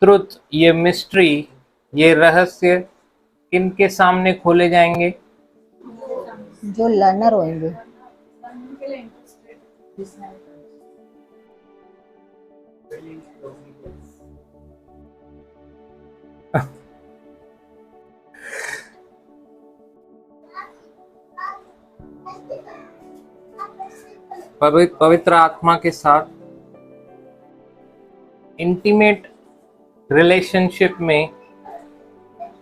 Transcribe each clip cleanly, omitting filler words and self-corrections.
Truth, ये mystery, ये रहस्य किनके सामने खोले जाएंगे? जो लर्नर होंगे। पवित्र आत्मा के साथ इंटीमेट रिलेशनशिप में,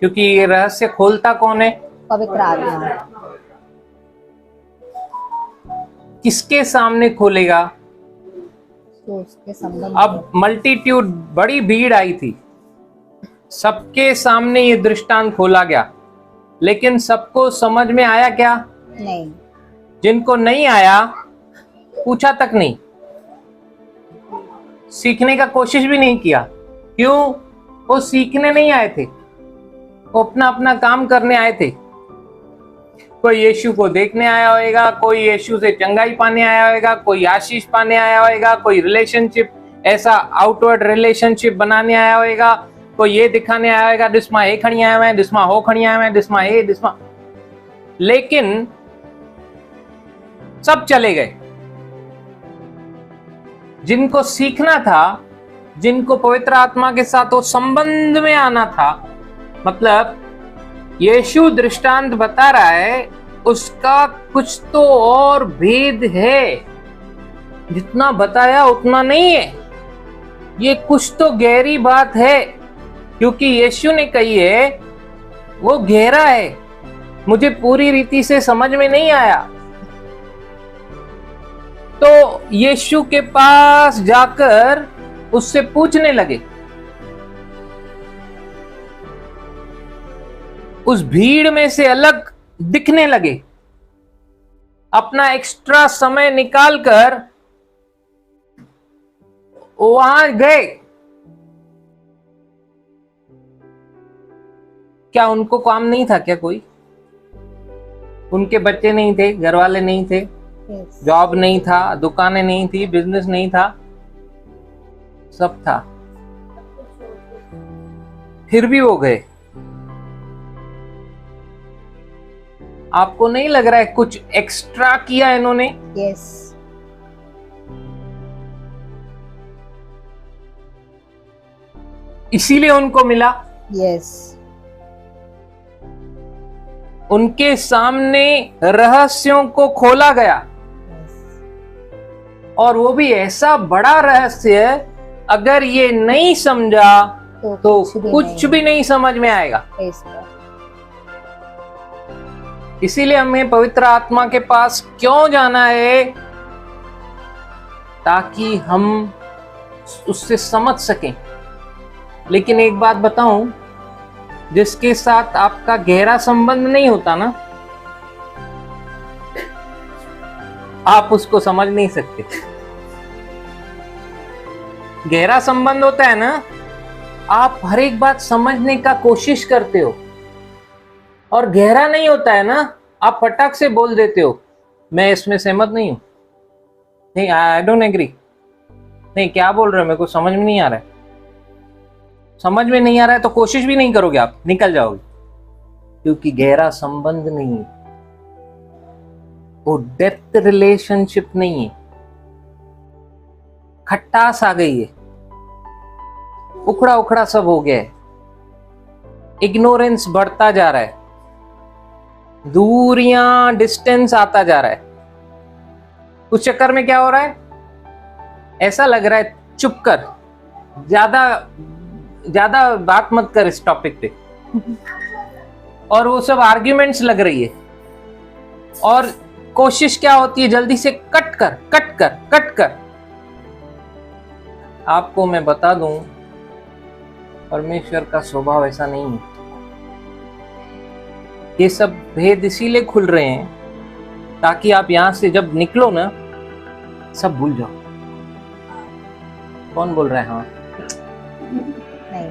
क्योंकि ये रहस्य खोलता कौन है? पवित्र आत्मा। किसके सामने खोलेगा? तो उसके संबंध अब मल्टीट्यूड, बड़ी भीड़ आई थी, सबके सामने ये दृष्टांत खोला गया, लेकिन सबको समझ में आया क्या? नहीं। जिनको नहीं आया पूछा तक नहीं, सीखने का कोशिश भी नहीं किया। क्यों? वो सीखने नहीं आए थे, वो अपना अपना काम करने आए थे। कोई यीशु को देखने आया होगा, कोई यीशु से चंगाई पाने आया होगा, कोई आशीष पाने आया होगा, कोई रिलेशनशिप, ऐसा आउटवर्ड रिलेशनशिप बनाने आया होगा, कोई ये दिखाने आया होगा दिस्मा ए खड़ी आया मैं, दिस्मा हो खड़ी आया मैं, दिस्मा ए दिस्मा, लेकिन सब चले गए। जिनको सीखना था, जिनको पवित्र आत्मा के साथ वो संबंध में आना था, मतलब यीशु दृष्टांत बता रहा है, उसका कुछ तो और भेद है, जितना बताया उतना नहीं है। ये कुछ तो गहरी बात है, क्योंकि यीशु ने कही है वो गहरा है, मुझे पूरी रीति से समझ में नहीं आया। तो यीशु के पास जाकर उससे पूछने लगे, उस भीड़ में से अलग दिखने लगे, अपना एक्स्ट्रा समय निकालकर वहां गए। क्या उनको काम नहीं था क्या? कोई उनके बच्चे नहीं थे, घर वाले नहीं थे, जॉब नहीं था, दुकानें नहीं थी, बिजनेस नहीं था, सब था, फिर भी वो गए। आपको नहीं लग रहा है कुछ एक्स्ट्रा किया इन्होंने? यस। इसीलिए उनको मिला। यस। उनके सामने रहस्यों को खोला गया, और वो भी ऐसा बड़ा रहस्य, अगर ये नहीं समझा तो कुछ भी नहीं समझ में आएगा। इसीलिए हमें पवित्र आत्मा के पास क्यों जाना है? ताकि हम उससे समझ सकें। लेकिन एक बात बताऊं, जिसके साथ आपका गहरा संबंध नहीं होता ना, आप उसको समझ नहीं सकते। गहरा संबंध होता है ना, आप हर एक बात समझने का कोशिश करते हो, और गहरा नहीं होता है ना, आप फटाक से बोल देते हो मैं इसमें सहमत नहीं हूं, नहीं, आई डोंट एग्री, नहीं क्या बोल रहे हो, मेरे को समझ में नहीं आ रहा है। समझ में नहीं आ रहा है तो कोशिश भी नहीं करोगे, आप निकल जाओगे, क्योंकि गहरा संबंध नहीं है, वो डेप्थ रिलेशनशिप नहीं है, खट्टास आ गई है, उखड़ा उखड़ा सब हो गया है, इग्नोरेंस बढ़ता जा रहा है, दूरियां, डिस्टेंस आता जा रहा है। उस चक्कर में क्या हो रहा है, ऐसा लग रहा है चुप कर, ज्यादा बात मत कर इस टॉपिक पे, और वो सब आर्ग्यूमेंट्स लग रही है, और कोशिश क्या होती है, जल्दी से कट कर। आपको मैं बता दूं, परमेश्वर का स्वभाव ऐसा नहीं है। ये सब भेद इसीलिए खुल रहे हैं ताकि आप यहां से जब निकलो ना, सब भूल जाओ। कौन बोल रहा है? हाँ, नहीं।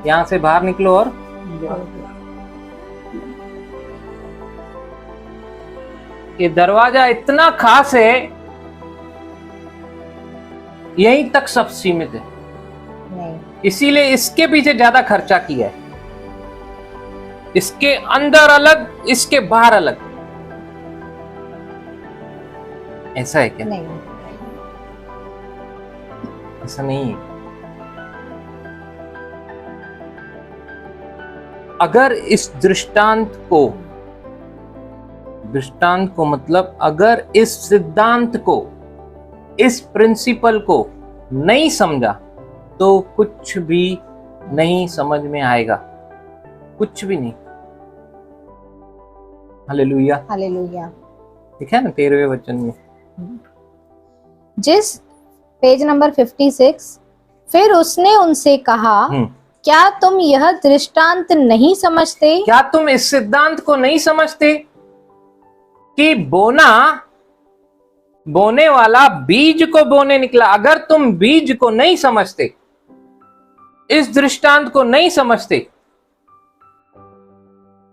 यहां से बाहर निकलो और ये दरवाजा इतना खास है, यहीं तक सब सीमित है। नहीं, इसीलिए इसके पीछे ज्यादा खर्चा किया है। इसके अंदर अलग, इसके बाहर अलग। ऐसा है क्या? नहीं, ऐसा नहीं है। अगर इस दृष्टांत को मतलब अगर इस सिद्धांत को, इस प्रिंसिपल को नहीं समझा तो कुछ भी नहीं समझ में आएगा, कुछ भी नहीं। हालेलुया। हालेलुया। ठीक है ना 13वें वचन में। जिस पेज नंबर 56, फिर उसने उनसे कहा, क्या तुम यह दृष्टांत नहीं समझते? क्या तुम इस सिद्धांत को नहीं समझते कि बोने वाला बीज को बोने निकला? अगर तुम बीज को नहीं समझते, इस दृष्टांत को नहीं समझते,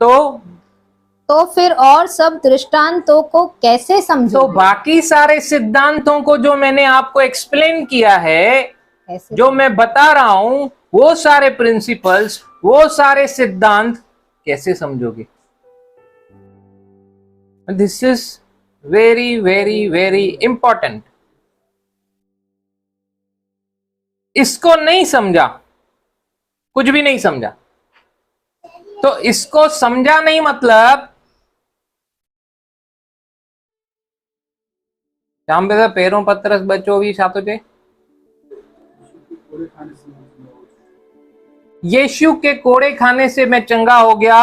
तो फिर और सब दृष्टांतों को कैसे समझो? तो बाकी सारे सिद्धांतों को जो मैंने आपको एक्सप्लेन किया है, जो मैं बता रहा हूं, वो सारे प्रिंसिपल्स, वो सारे सिद्धांत कैसे समझोगे? This is very very very important. इसको नहीं समझा, कुछ भी नहीं समझा। तो इसको समझा नहीं मतलब शाम पे पैरों पत्रस बचो भी सातो चे यीशु के कोड़े खाने से मैं चंगा हो गया।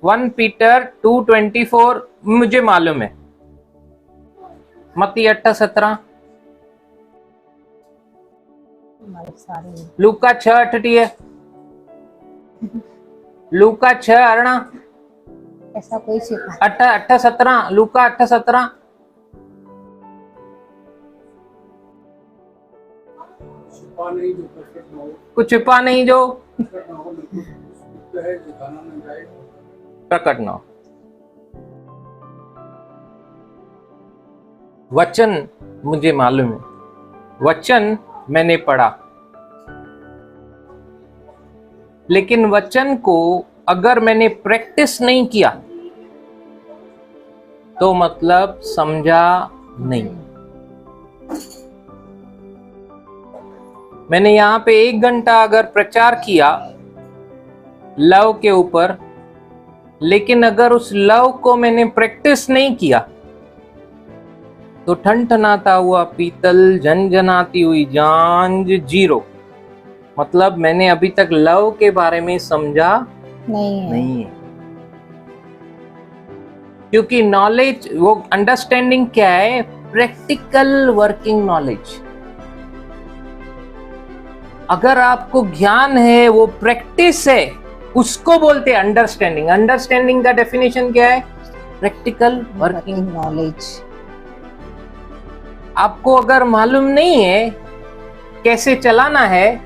1 पीटर 2:24 मुझे मालूम है। मत्ती 8:17, लूका 6:38, लूका 6:18, ऐसा कोई सिखा 8:17, लूका 8:17। कुछ छिपा नहीं जो प्रकट ना हो। वचन मुझे मालूम है, वचन मैंने पढ़ा, लेकिन वचन को अगर मैंने प्रैक्टिस नहीं किया तो मतलब समझा नहीं। मैंने यहां पे 1 घंटा अगर प्रचार किया लव के ऊपर, लेकिन अगर उस लव को मैंने प्रैक्टिस नहीं किया तो ठनठनाता हुआ पीतल, झनझनाती हुई झांझ, जीरो। मतलब मैंने अभी तक लव के बारे में समझा नहीं है। क्योंकि नॉलेज, वो अंडरस्टैंडिंग क्या है? Practical working knowledge. अगर आपको ज्ञान है, वो प्रैक्टिस है, उसको बोलते हैं अंडरस्टैंडिंग। अंडरस्टैंडिंग का डेफिनेशन क्या है? Practical working knowledge. आपको अगर मालूम नहीं है कैसे चलाना है,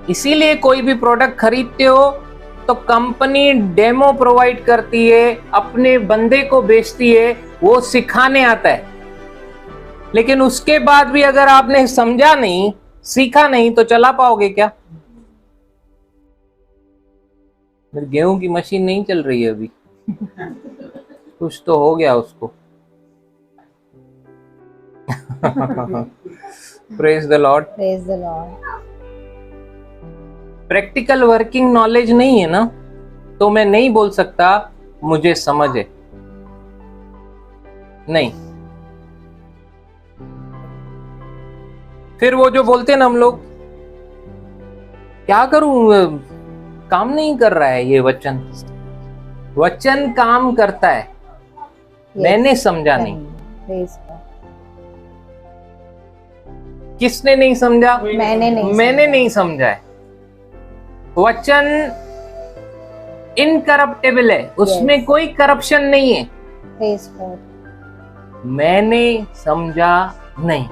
इसीलिए कोई भी प्रोडक्ट खरीदते हो तो कंपनी डेमो प्रोवाइड करती है, अपने बंदे को बेचती है, वो सिखाने आता है। लेकिन उसके बाद भी अगर आपने समझा नहीं, सीखा नहीं, तो चला पाओगे क्या? मेरी गेहूं की मशीन नहीं चल रही है अभी। कुछ तो हो गया उसको। Praise the Lord. Praise the Lord. Practical working knowledge नहीं है ना, तो मैं नहीं बोल सकता मुझे समझ है। नहीं। फिर वो जो बोलते हैं ना हम लोग, क्या करूं, काम नहीं कर रहा है ये वचन। वचन काम करता है, मैंने समझा नहीं। किसने नहीं समझा? मैंने नहीं समझा है। वचन इनकरप्टेबल है, उसमें कोई करप्शन नहीं है। मैंने समझा नहीं।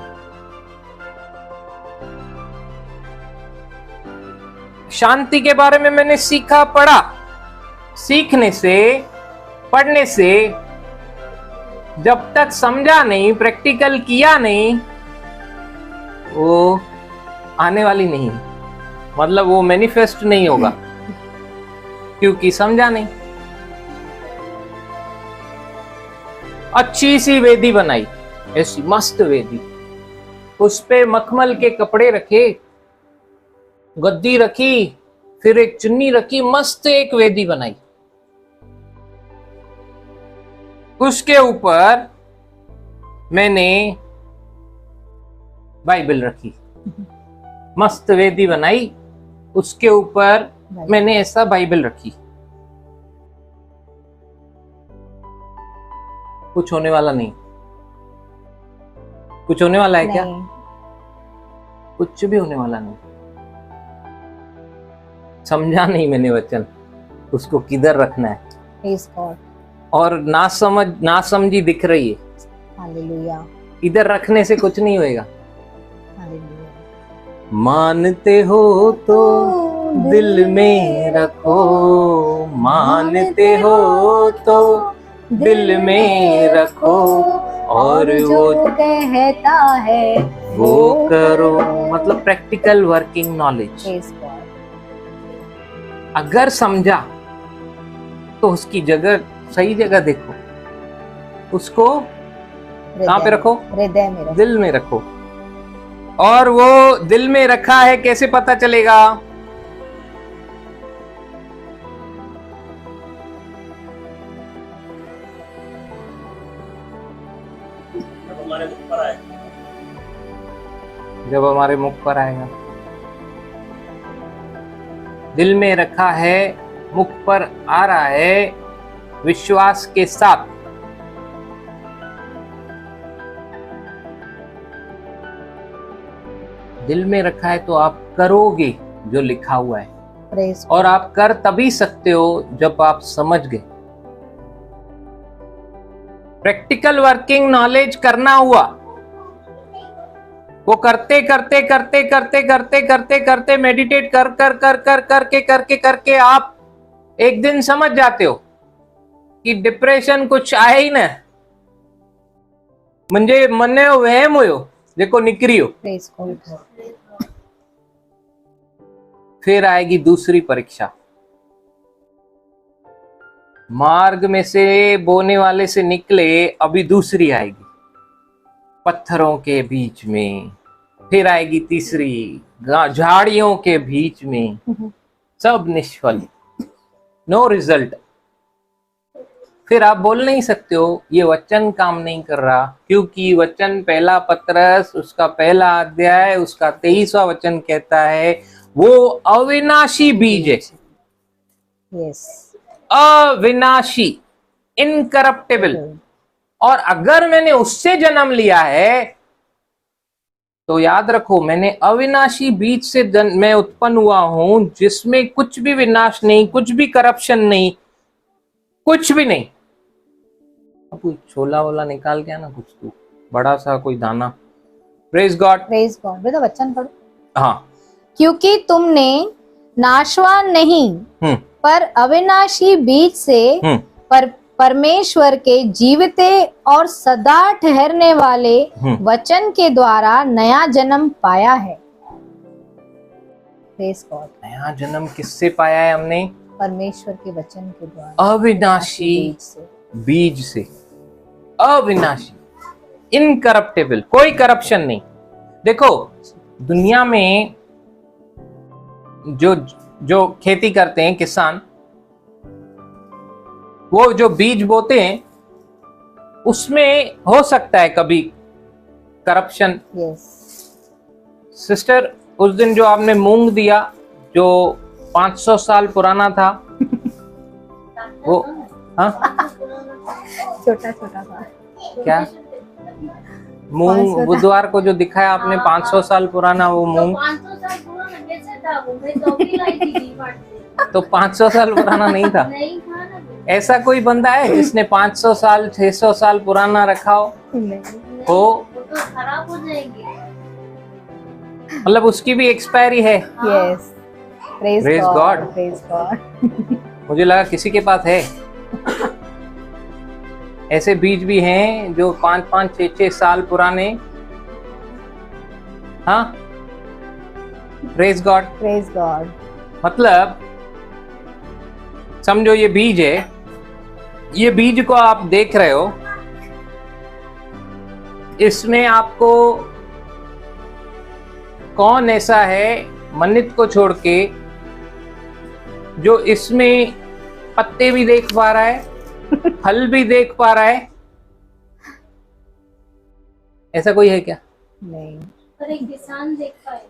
शांति के बारे में मैंने सीखा, पढ़ा। सीखने से, पढ़ने से, जब तक समझा नहीं, प्रैक्टिकल किया नहीं, वो आने वाली नहीं है, मतलब वो मैनिफेस्ट नहीं होगा क्योंकि समझा नहीं। अच्छी सी वेदी बनाई, ऐसी मस्त वेदी, उस पे मखमल के कपड़े रखे, गद्दी रखी, फिर एक चुन्नी रखी, मस्त एक वेदी बनाई। उसके ऊपर मैंने बाइबल रखी, मस्त वेदी बनाई, उसके ऊपर मैंने ऐसा बाइबल रखी। कुछ होने वाला नहीं। कुछ होने वाला है क्या? नहीं। कुछ भी होने वाला नहीं। समझा नहीं मैंने वचन, उसको किधर रखना है। Praise God. और ना समझी दिख रही है, Hallelujah. इधर रखने से कुछ नहीं होएगा। Hallelujah. मानते हो तो दिल में रखो, मानते हो तो दिल में रखो, और जो वो कहता है वो करो। मतलब practical working knowledge. Praise God. अगर समझा तो उसकी जगह, सही जगह देखो, उसको कहाँ पे रखो? हृदय में रखो। दिल में रखो। और वो दिल में रखा है, कैसे पता चलेगा? जब हमारे मुख पर आएगा। दिल में रखा है, मुख पर आ रहा है, विश्वास के साथ। दिल में रखा है तो आप करोगे जो लिखा हुआ है। Praise और आप कर तभी सकते हो जब आप समझ गए। प्रैक्टिकल वर्किंग नॉलेज करना हुआ, वो करते करते करते करते करते करते करते मेडिटेट कर कर कर कर करके करके करके आप एक दिन समझ जाते हो कि डिप्रेशन कुछ आहे ही ना, म्हणजे मने वहम हुयो जेको निकरी हो। Praise God. फिर आएगी दूसरी परीक्षा। मार्ग में से बोने वाले से निकले, अभी दूसरी आएगी, पत्थरों के बीच में। फिर आएगी तीसरी, झाड़ियों के बीच में। सब निष्फल, नो रिजल्ट। फिर आप बोल नहीं सकते हो ये वचन काम नहीं कर रहा, क्योंकि वचन पहला पत्रस उसका पहला अध्याय उसका 23वां वचन कहता है वो अविनाशी बीज है। Yes. अविनाशी, इनकरप्टेबल। और अगर मैंने उससे जन्म लिया है तो याद रखो, मैंने अविनाशी बीज से मैं उत्पन्न हुआ हूं, जिसमें कुछ भी विनाश नहीं, कुछ भी करप्शन नहीं, कुछ भी नहीं। कोई छोला वोला निकाल के ना, कुछ तू बड़ा सा कोई दाना। Praise God. Praise God. बेटा वचन पढ़ो। हाँ। क्योंकि तुमने नाशवान नहीं पर अविनाशी बीज से परमेश्वर के जीवते और सदा ठहरने वाले वचन के द्वारा नया जन्म पाया है। Praise God. नया जन्म किससे पाया है हमने? परमेश्वर के वचन के द्वारा, अविनाशी बीज से। अविनाशी, इनकरप्टेबल, कोई करप्शन नहीं। देखो दुनिया में जो खेती करते हैं किसान, वो जो बीज बोते हैं उसमें हो सकता है कभी करप्शन। Yes. सिस्टर, उस दिन जो आपने मूंग दिया जो 500 साल पुराना था, वो हाँ छोटा छोटा था क्या मूंग बुधवार को जो दिखाया आपने 500 साल पुराना, वो मूंग 500 साल पुराना कैसे था? वो मैं तो अभी लाई थी डीमार्ट से। तो 500 साल पुराना नहीं था। नहीं था ना वो। ऐसा कोई बंदा है जिसने 500 साल 600 साल पुराना रखा हो? हो वो तो खराब हो जाएंगे। मतलब उसकी भी एक्सपायरी है। Yes. Praise Praise God. God. Praise God. मुझे लगा किसी के पास है। ऐसे बीज भी हैं जो 5-5 6-6 साल पुराने। हाँ, प्रेज गॉड। Praise God. मतलब समझो ये बीज है, ये बीज को आप देख रहे हो, इसमें आपको कौन ऐसा है मन्नत को छोड़ के जो इसमें पत्ते भी देख पा रहा है, फल भी देख पा रहा है? ऐसा कोई है क्या? नहीं। पर एक किसान देख पाए,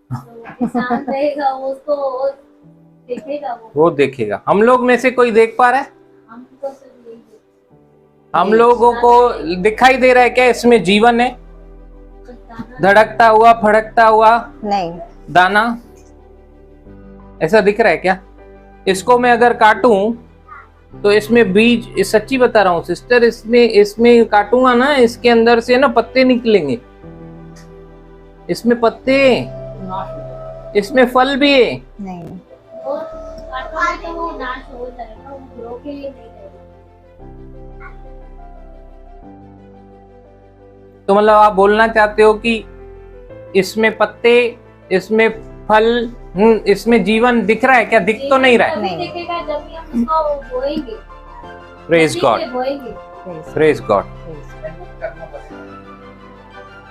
तो किसान रहेगा वो उसको वो देखेगा, वो देखेगा। हम लोग में से कोई देख पा रहा है? हमको सिर्फ यही हम लोगों को दिखाई दे रहा है क्या इसमें जीवन है? धड़कता हुआ फड़कता हुआ नहीं। दाना ऐसा दिख रहा है क्या? इसको मैं अगर काटूं तो इसमें बीज, इस सच्ची बता रहा हूं सिस्टर, इसमें काटूंगा ना, इसके अंदर से ना पत्ते निकलेंगे, इसमें पत्ते, इसमें फल भी है। नहीं। वो काटोगे तो वो नाश हो जाएगा, वो ग्रो के लिए नहीं रहेगा। तो मतलब आप बोलना चाहते हो कि इसमें पत्ते, इसमें फल, इसमें जीवन दिख रहा है क्या? दिख तो नहीं रहा है। तभी दिखेगा जब भी हम उसको बोएंगे। प्रेज गॉड, बोएंगे प्रेज गॉड।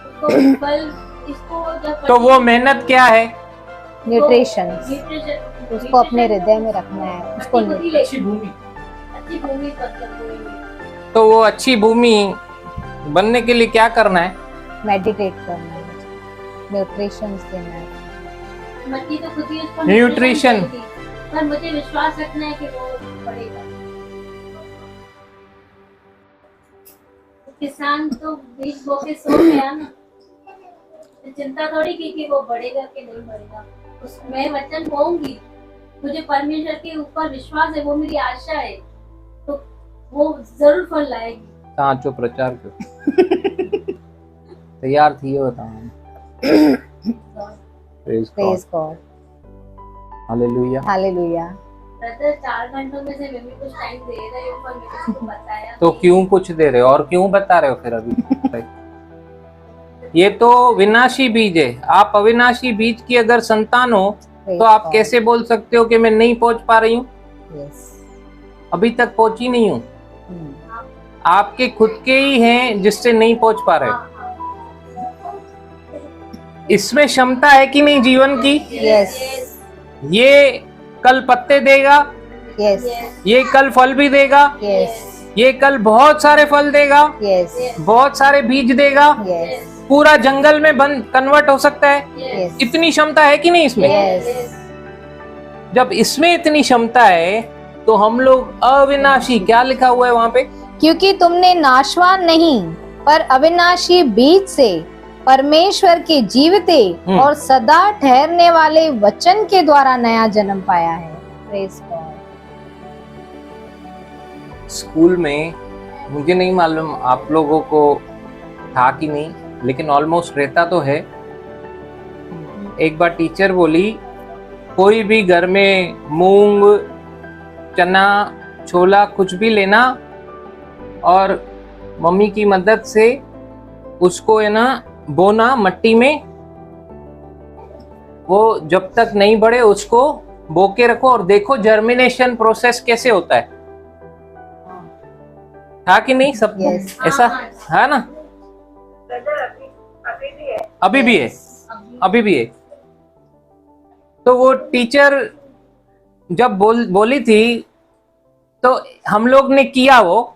उसको फल, इसको जब तो वो मेहनत क्या है? न्यूट्रिशन। न्यूट्रिशन उसको अपने हृदय में रखना है, उसको अच्छी भूमि पर बोएंगे। तो वो अच्छी भूमि बनने के लिए क्या करना है? मेडिटेट करना है, न्यूट्रिशन देना है। मट्टी तो खुद ही उसको न्यूट्रिशन। देगी, पर मुझे विश्वास रखना है कि वो बढ़ेगा। किसान तो बीज बो के सो गया ना, तो चिंता थोड़ी की कि वो बढ़ेगा कि नहीं बढ़ेगा। मैं वचन बोऊंगी, मुझे परमेश्वर के ऊपर विश्वास है, वो मेरी आशा है, तो वो जरूर फल लाएगी। सांचो प्रचार करो। तैयार थी ये बताओ। Praise God. Hallelujah, hallelujah. Brother 4 घंटों में से मैं भी कुछ टाइम दे रही हूँ, पर मैंने उसको बताया तो क्यों कुछ दे रहे हो और क्यों बता रहे हो फिर अभी? ये तो विनाशी बीज है। आप अविनाशी बीज की अगर संतान हो तो आप कैसे बोल सकते हो कि मैं नहीं पहुंच पा रही हूँ? अभी तक पहुंची नहीं हूँ। आपके खुद के ही हैं जिससे नहीं पहुंच पा रहे हो। इसमें क्षमता है कि नहीं जीवन की? यस। ये कल पत्ते देगा, यस। ये कल फल भी देगा, यस। ये कल बहुत सारे फल देगा, यस। बहुत सारे बीज देगा, यस। पूरा जंगल में बंद कन्वर्ट हो सकता है। यस। इतनी क्षमता है कि नहीं इसमें? यस। जब इसमें इतनी क्षमता है तो हम लोग अविनाशी, क्या लिखा हुआ है वहां पे? क्योंकि तुमने नाशवान नहीं पर अविनाशी बीज से परमेश्वर के जीवते और सदा ठहरने वाले वचन के द्वारा नया जन्म पाया है। Praise God. स्कूल में मुझे नहीं मालूम आप लोगों को था कि नहीं, लेकिन ऑलमोस्ट रहता तो है। एक बार टीचर बोली, कोई भी घर में मूंग, चना, छोला कुछ भी लेना और मम्मी की मदद से उसको है ना बोना मट्टी में, वो जब तक नहीं बढ़े उसको बो के रखो और देखो जर्मिनेशन प्रोसेस कैसे होता है। था कि नहीं सब? Yes. ऐसा है ना? अभी भी है, अभी भी है। तो वो टीचर जब बोली थी तो हम लोग ने किया, वो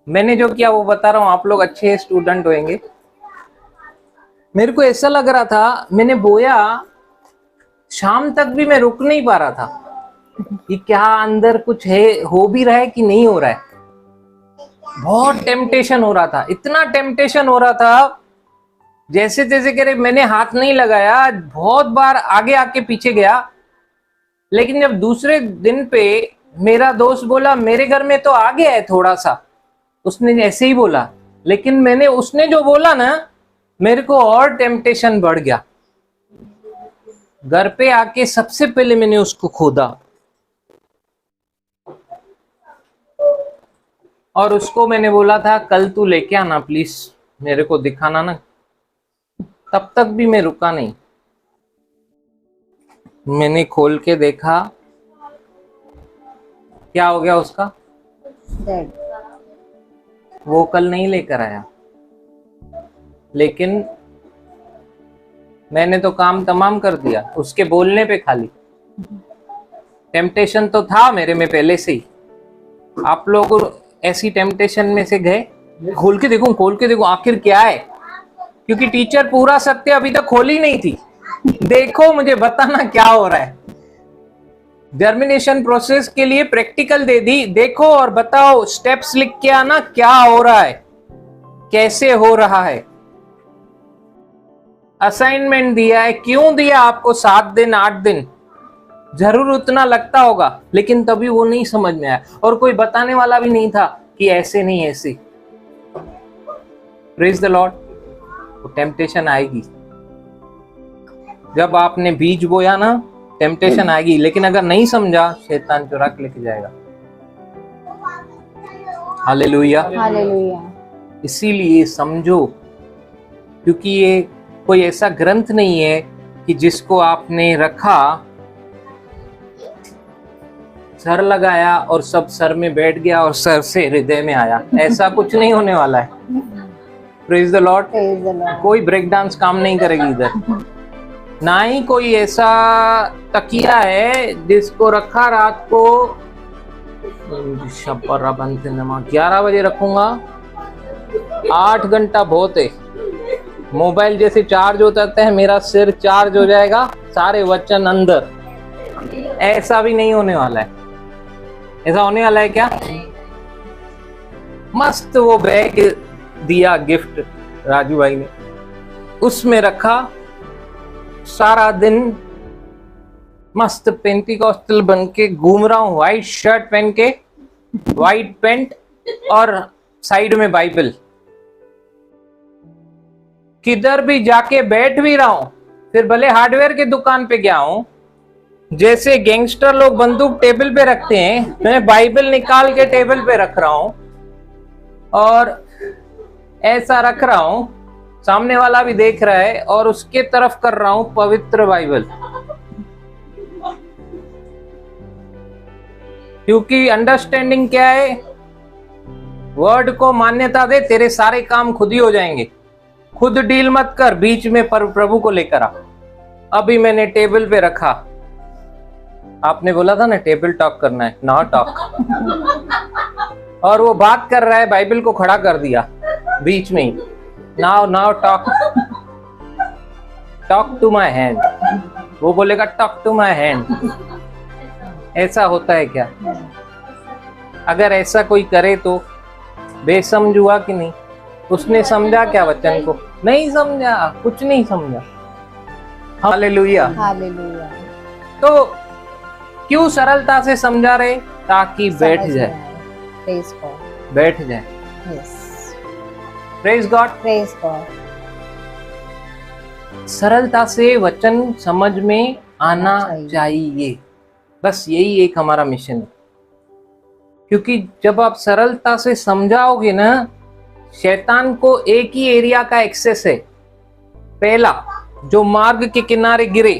मैंने जो किया वो बता रहा हूं, आप लोग अच्छे स्टूडेंट होंगे। मेरे को ऐसा लग रहा था, मैंने बोया, शाम तक भी मैं रुक नहीं पा रहा था कि क्या अंदर कुछ है, हो भी रहा है कि नहीं हो रहा है। बहुत टेम्पटेशन हो रहा था, इतना टेम्पटेशन हो रहा था, जैसे तैसे करे मैंने हाथ नहीं लगाया, बहुत बार आगे आके पीछे गया। लेकिन जब दूसरे दिन पे मेरा दोस्त बोला मेरे घर में तो आ गया है थोड़ा सा, उसने ऐसे ही बोला, लेकिन मैंने उसने जो बोला ना, मेरे को और टेम्पटेशन बढ़ गया। घर पे आके सबसे पहले मैंने उसको खोदा और उसको मैंने बोला था कल तू लेके आना प्लीज, मेरे को दिखाना ना। तब तक भी मैं रुका नहीं। मैंने खोल के देखा, क्या हो गया उसका? डेड। वो कल नहीं लेकर आया, लेकिन मैंने तो काम तमाम कर दिया उसके बोलने पे खाली। टेम्पटेशन तो था मेरे में पहले से ही। आप लोग ऐसी टेम्पटेशन में से गए? खोल के देखो आखिर क्या है, क्योंकि टीचर पूरा सत्य अभी तक खोली नहीं थी। देखो, मुझे बताना क्या हो रहा है। जर्मिनेशन प्रोसेस के लिए प्रैक्टिकल दे दी, देखो और बताओ, स्टेप्स लिख के आना क्या हो रहा है, कैसे हो रहा है। असाइनमेंट दिया है, क्यों दिया आपको? 7 दिन 8 दिन, जरूर उतना लगता होगा, लेकिन तभी वो नहीं समझ में आया, और कोई बताने वाला भी नहीं था कि ऐसे नहीं ऐसे। Praise the Lord. वो टेम्पटेशन आएगी, जब आपने बीज बोया ना, टेम्पटेशन आएगी, लेकिन अगर नहीं समझा, शैतान चुरा के लेके जाएगा। हालेलुया। हालेलुया। इसीलिए समझो, क्योंकि ये कोई ऐसा ग्रंथ नहीं है कि जिसको आपने रखा, सर लगाया और सब सर में बैठ गया और सर से हृदय में आया। ऐसा कुछ नहीं होने वाला है। Praise the Lord. Praise the Lord. कोई ब्रेक डांस काम नहीं करेगी इधर, ना ही कोई ऐसा तकिया है जिसको रखा रात को 11 बजे रखूंगा, 8 घंटा बहुत है। मोबाइल जैसे चार्ज होता है, मेरा सिर चार्ज हो जाएगा, सारे वचन अंदर। ऐसा भी नहीं होने वाला है। ऐसा होने वाला है क्या? मस्त वो बैग दिया गिफ्ट राजू भाई ने, उसमें रखा, सारा दिन मस्त पेंटिकॉस्टल बन के घूम रहा हूं, व्हाइट शर्ट पहन के, व्हाइट पैंट और साइड में बाइबल। किधर भी जाके बैठ भी रहा हूं, फिर भले हार्डवेयर की दुकान पे गया हूं, जैसे गैंगस्टर लोग बंदूक टेबल पे रखते हैं, मैं बाइबल निकाल के टेबल पे रख रहा हूं और ऐसा रख रहा हूं, सामने वाला भी देख रहा है, और उसके तरफ कर रहा हूं पवित्र बाइबल। क्योंकि अंडरस्टैंडिंग क्या है? वर्ड को मान्यता दे, तेरे सारे काम खुद ही हो जाएंगे। खुद डील मत कर, बीच में प्रभु को लेकर आ। अभी मैंने टेबल पे रखा, आपने बोला था ना टेबल टॉक करना है, ना टॉक, और वो बात कर रहा है, बाइबल को खड़ा कर दिया बीच में ही, now talk, talk to my hand. वो बोलेगा टॉक टू माई हैंड। ऐसा होता है क्या? अगर ऐसा कोई करे तो बेसमझ हुआ कि नहीं? उसने समझा क्या वचन को? नहीं समझा, कुछ नहीं समझा। हालेलुया। हालेलुया। तो क्यों सरलता से समझा रहे? ताकि बैठ जाए, प्रेज गॉड, बैठ जाए। Yes, praise God. Praise God. सरलता से वचन समझ में आना चाहिए, बस यही एक हमारा मिशन है। क्योंकि जब आप सरलता से समझाओगे ना, शैतान को एक ही एरिया का एक्सेस है। पहला, जो मार्ग के किनारे गिरे,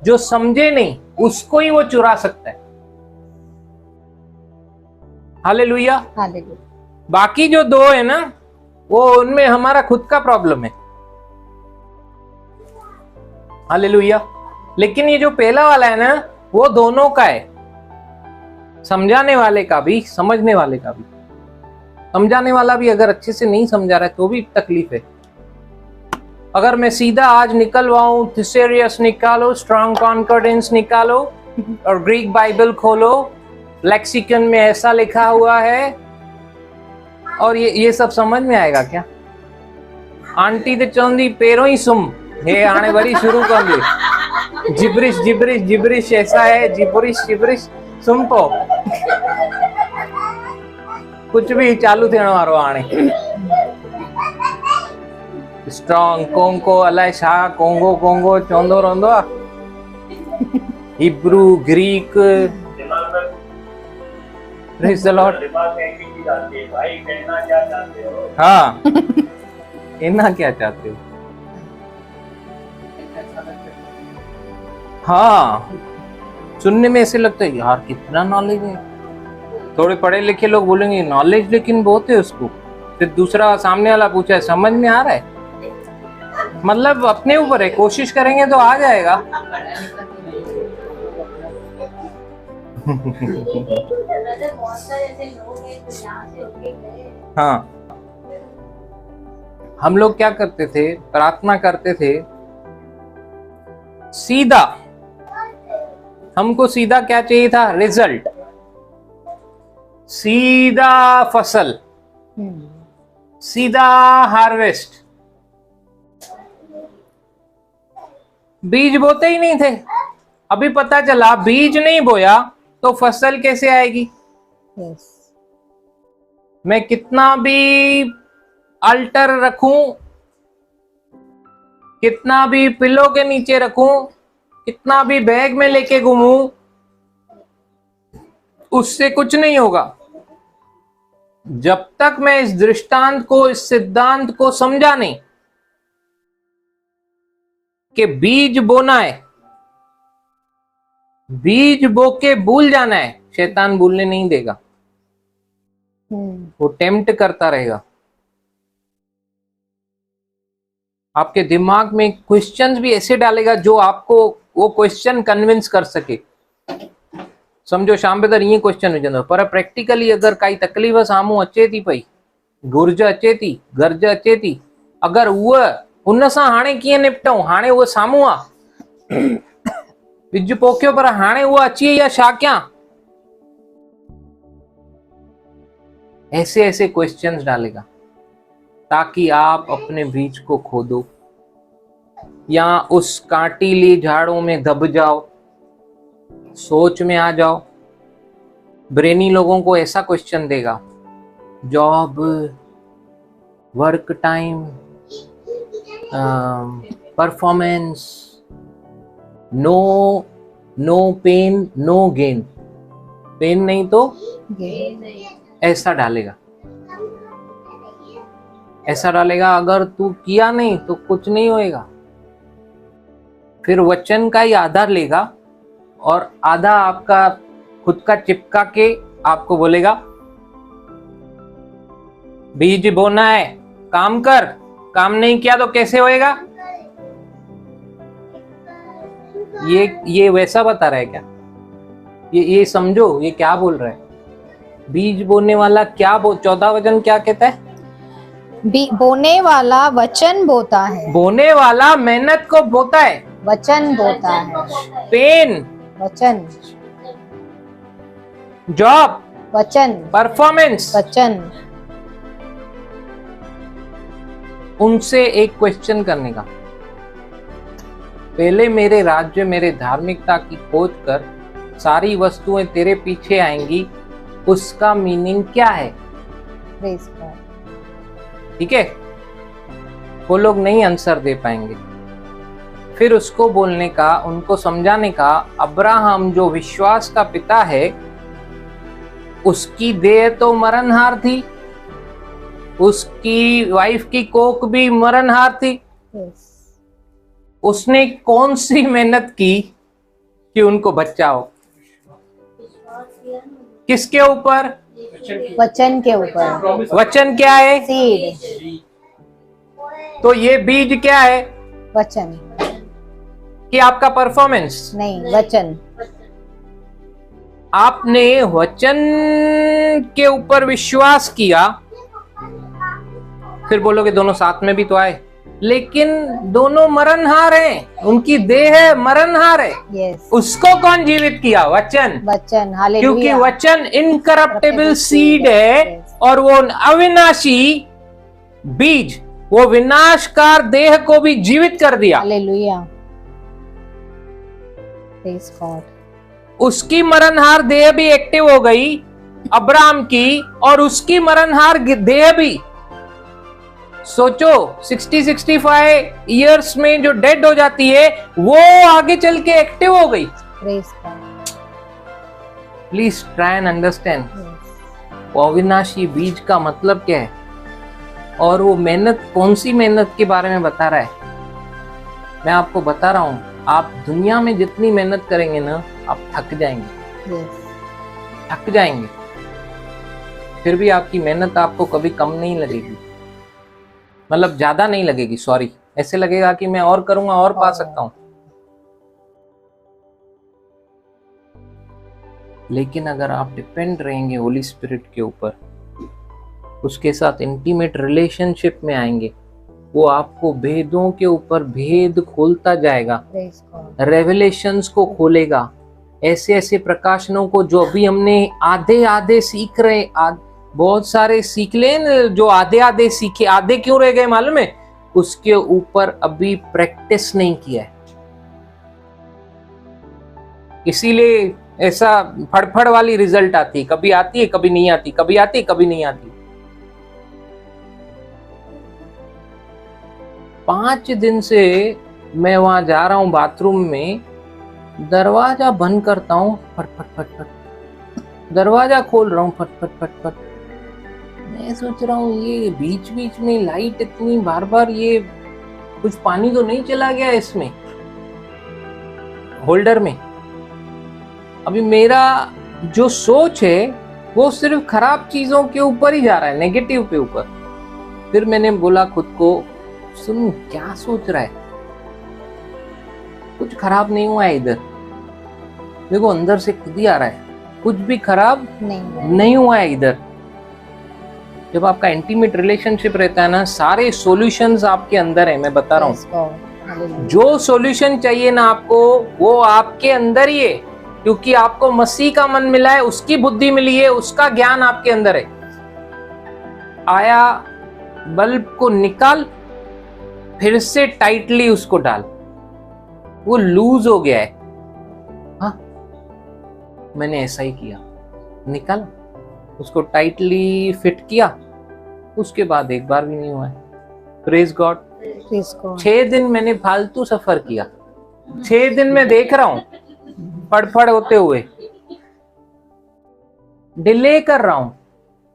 जो समझे नहीं, उसको ही वो चुरा सकता है। हालेलुया। हालेलुया। बाकी जो 2 है ना, वो उनमें हमारा खुद का प्रॉब्लम है। हालेलुया। लेकिन ये जो पहला वाला है ना, वो दोनों का है, समझाने वाले का भी, समझने वाले का भी। समझाने वाला भी अगर अच्छे से नहीं समझा रहा है तो भी तकलीफ है। अगर मैं सीधा आज निकलवाऊं, थिसेरियस निकालो, स्ट्रॉन्ग कॉन्कॉर्डेंस निकालो और ग्रीक बाइबल खोलो, लेक्सिकन में ऐसा लिखा हुआ है, और ये सब समझ में आएगा क्या? आंटी तो चौंदी पैरों ही सुम, ये आने बड़ी शुरू कर दी, जिब्रिश जिब्रिश जिब्रिश ऐसा है, जिब्रिश जिब्रिश सुम पो, कुछ भी चालू थियण वारो हाणे। स्ट्रॉन्ग कोंको अलाए छा कोंगो कोंगो चवंदो रहंदो आहे, Hebrew Greek. Praise the Lord. भाई कहना क्या चाहते हो? हाँ, कहना क्या चाहते हो? हाँ, सुनने में ऐसे लगता है यार कितना नॉलेज है। थोड़े पढ़े लिखे लोग बोलेंगे नॉलेज लेकिन बहुत है उसको। फिर दूसरा सामने वाला पूछा है समझ में आ रहा है। मतलब अपने ऊपर है, कोशिश करेंगे तो आ जाएगा। ब्रदर बहुत सारे ऐसे लोग हैं जो यहाँ से होके गए। हाँ, हम लोग क्या करते थे, प्रार्थना करते थे सीधा, हमको सीधा क्या चाहिए था, रिजल्ट, सीधा फसल, सीधा हार्वेस्ट। बीज बोते ही नहीं थे। अभी पता चला बीज नहीं बोया तो फसल कैसे आएगी। यस, मैं कितना भी अल्टर रखूं, कितना भी पिलो के नीचे रखूं, कितना भी बैग में लेके घूमूं, उससे कुछ नहीं होगा जब तक मैं इस दृष्टांत को, इस सिद्धांत को समझा नहीं कि बीज बोना है, बीज बो के भूल जाना है। शैतान भूलने नहीं देगा, वो टेम्प्ट करता रहेगा। आपके दिमाग में क्वेश्चंस भी ऐसे डालेगा जो आपको वो क्वेश्चन कन्विंस कर सके। समझो शाम बेदर ये क्वेश्चन हुजंदो, पर प्रैक्टिकली अगर काई तकलीफ़ साम्हूं अचे थी पई, घुर्ज अचे थी, गर्ज अचे थी, अगर उहा उन सां हाणे कीअं निपटूं, हाणे उहा साम्हूं आ, बिज पोखियो पर हाणे उहा अची वई आहे, छा कयां। ऐसे ऐसे क्वेश्चंस डालेगा ताकि आप अपने बीज को खोदो या उस कांटीली झाड़ों में दब जाओ, सोच में आ जाओ। ब्रेनी लोगों को ऐसा क्वेश्चन देगा, job, work time, performance, no pain no gain, pain नहीं तो ऐसा डालेगा, ऐसा डालेगा। अगर तू किया नहीं तो कुछ नहीं होएगा। फिर वचन का ही आधार लेगा और आधा आपका खुद का चिपका के आपको बोलेगा बीज बोना है, काम कर, काम नहीं किया तो कैसे होएगा। ये वैसा बता रहा है क्या? ये समझो ये क्या बोल रहा है। बीज बोने वाला क्या 14 वचन क्या कहता है? बोने वाला वचन बोता है, बोने वाला मेहनत को बोता है, वचन बोता है, पेन वचन, जॉब वचन, परफॉर्मेंस। वचन। उनसे एक क्वेश्चन करने का, पहले मेरे राज्य, मेरे धार्मिकता की खोज कर, सारी वस्तुएं तेरे पीछे आएंगी, उसका मीनिंग क्या है। Praise God. ठीक है, वो लोग नहीं आंसर दे पाएंगे। फिर उसको बोलने का, उनको समझाने का, अब्राहम जो विश्वास का पिता है, उसकी देह तो मरणहार थी, उसकी वाइफ की कोख भी मरणहार थी। उसने कौन सी मेहनत की कि उनको बच्चा हो? किसके ऊपर? वचन के ऊपर। वचन क्या है? सीड। तो ये बीज क्या है? वचन। कि आपका परफॉर्मेंस नहीं, वचन। आपने वचन के ऊपर विश्वास किया, फिर बोलोगे दोनों साथ में भी तो आए, लेकिन दोनों मरणहार हैं, उनकी देह मरणहार है। यस। उसको कौन जीवित किया? वचन। वचन, हालेलुया। क्योंकि वचन इनकरप्टेबल सीड है और वो अविनाशी बीज, वो विनाशकार देह को भी जीवित कर दिया। हालेलुया। Praise God. उसकी मरणहार देह भी एक्टिव हो गई, अब्राहम की, और उसकी मरणहार देह भी। सोचो 60-65 इयर्स में जो डेड हो जाती है, वो आगे चल के एक्टिव हो गई। Praise God. Please try and understand. अविनाशी बीज का मतलब क्या है, और वो मेहनत, कौन सी मेहनत के बारे में बता रहा है। मैं आपको बता रहा हूं, आप दुनिया में जितनी मेहनत करेंगे ना, आप थक जाएंगे, थक जाएंगे, फिर भी आपकी मेहनत आपको कभी कम नहीं लगेगी, मतलब ज्यादा नहीं लगेगी, सॉरी, ऐसे लगेगा कि मैं और करूंगा और पा सकता हूं। लेकिन अगर आप डिपेंड रहेंगे होली स्पिरिट के ऊपर, उसके साथ इंटीमेट रिलेशनशिप में आएंगे, वो आपको भेदों के ऊपर भेद खोलता जाएगा, रेवलेशंस को खोलेगा, ऐसे ऐसे प्रकाशनों को जो अभी हमने आधे आधे सीख रहे, बहुत सारे सीख ले, जो आधे आधे सीखे, आधे क्यों रह गए मालूम है? उसके ऊपर अभी प्रैक्टिस नहीं किया है, इसीलिए ऐसा फड़फड़ वाली रिजल्ट आती है, कभी आती है कभी नहीं आती, कभी आती है कभी नहीं आती। 5 दिन से मैं वहां जा रहा हूं बाथरूम में, दरवाजा बंद करता हूं, फट फट फट फट, दरवाजा खोल रहा हूं, फट फट फट फट। मैं सोच रहा हूं ये बीच बीच में लाइट इतनी बार बार, ये कुछ पानी तो नहीं चला गया इसमें होल्डर में? अभी मेरा जो सोच है वो सिर्फ खराब चीजों के ऊपर ही जा रहा है, नेगेटिव के ऊपर। फिर मैंने बोला खुद को, सुन क्या सोच रहा है, कुछ खराब नहीं हुआ है इधर, देखो अंदर से खुद ही आ रहा है, कुछ भी खराब नहीं हुआ है इधर। जब आपका इंटीमेट रिलेशनशिप रहता है ना, सारे सॉल्यूशंस आपके अंदर है, मैं बता रहा हूँ, जो सॉल्यूशन चाहिए ना आपको, वो आपके अंदर ही है, क्योंकि आपको मसीह का मन मिला है, उसकी बुद्धि मिली है, उसका ज्ञान आपके अंदर है। आया, बल्ब को निकाल, फिर से टाइटली उसको डाल, वो लूज हो गया है। हाँ, मैंने ऐसा ही किया, निकाल, उसको टाइटली फिट किया, उसके बाद एक बार भी नहीं हुआ है। Praise God. 6 दिन मैंने फालतू सफर किया, 6 दिन में देख रहा हूं फड़फड़ होते हुए, डिले कर रहा हूं,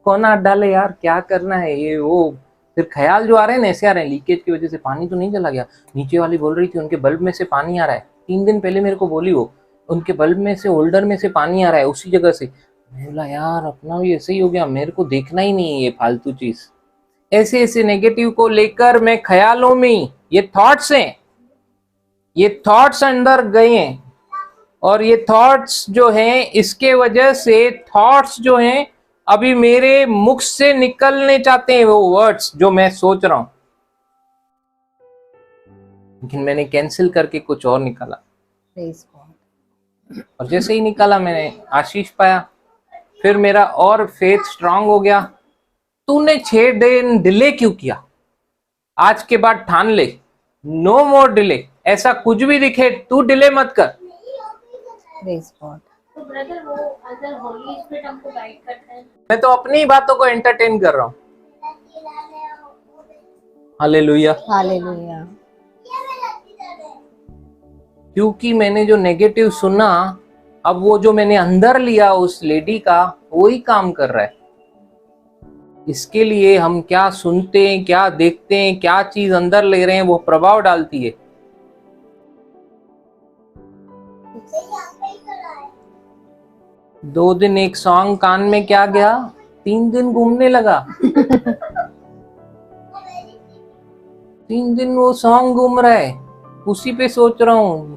कौन हाथ डाले यार, क्या करना है ये वो, फिर ख्याल जो आ रहे हैं ना ऐसे आ रहे हैं, लीकेज की वजह से पानी तो नहीं चला गया, नीचे वाली बोल रही थी उनके बल्ब में से पानी आ रहा है, 3 दिन पहले मेरे को बोली वो, उनके बल्ब में से, होल्डर में से पानी आ रहा है उसी जगह से। मैं बोला यार अपना भी ऐसे ही हो गया, मेरे को देखना ही नहीं है ये फालतू चीज। ऐसे ऐसे नेगेटिव को लेकर मैं ख्यालों में, ये थॉट्स हैं, ये थॉट्स अंदर गए हैं, और ये थॉट्स जो हैं, इसके वजह से थॉट्स जो हैं अभी मेरे मुख से निकलने चाहते हैं, वो वर्ड्स जो मैं सोच रहा हूं, लेकिन मैंने कैंसिल करके कुछ और निकाला, और जैसे ही निकाला मैंने आशीष पाया, फिर मेरा और फेथ स्ट्रांग हो गया। तूने 6 दिन डिले क्यों किया? आज के बाद ठान ले, नो मोर डिले, ऐसा कुछ भी दिखे तू डिले मत कर। तो ब्रदर वो अगर होली स्पिरिट हमको गाइड करता है, मैं तो अपनी ही बातों को एंटरटेन कर रहा हूँ। Hallelujah, hallelujah. क्योंकि मैंने जो नेगेटिव सुना, अब वो जो मैंने अंदर लिया उस लेडी का, वो ही काम कर रहा है। इसके लिए हम क्या सुनते हैं, क्या देखते हैं, क्या चीज अंदर ले रहे हैं, वो प्रभाव डालती है। दो दिन एक सॉन्ग कान में क्या गया, 3 दिन घूमने लगा। 3 दिन वो सॉन्ग घूम रहा है, उसी पे सोच रहा हूँ,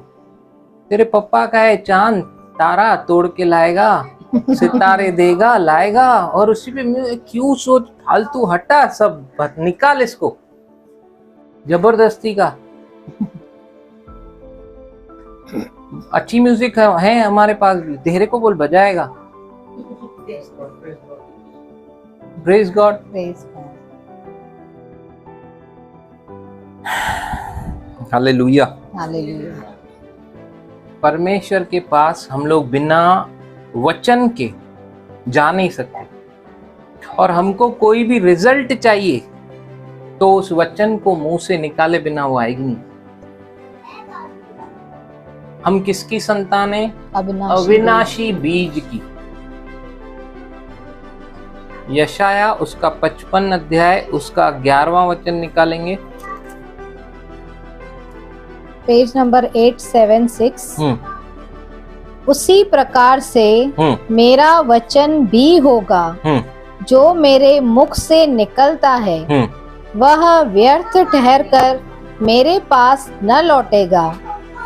तेरे पप्पा का है चांद तारा तोड़ के लाएगा, सितारे देगा लाएगा, और उसी पे क्यों सोच, फालतू हटा सब, निकाल इसको जबरदस्ती का। अच्छी म्यूजिक है हमारे पास भी, धीरे को बोल बजाएगा। Praise God. Hallelujah, hallelujah. परमेश्वर के पास हम लोग बिना वचन के जा नहीं सकते, और हमको कोई भी रिजल्ट चाहिए तो उस वचन को मुंह से निकाले बिना वो आएगी नहीं। हम किसकी संतान है? अविनाशी बीज की। यशाया उसका 55 अध्याय उसका 11वां वचन निकालेंगे। Page number 876। उसी प्रकार से मेरा वचन भी होगा जो मेरे मुख से निकलता है, वह व्यर्थ ठहरकर मेरे पास न लौटेगा,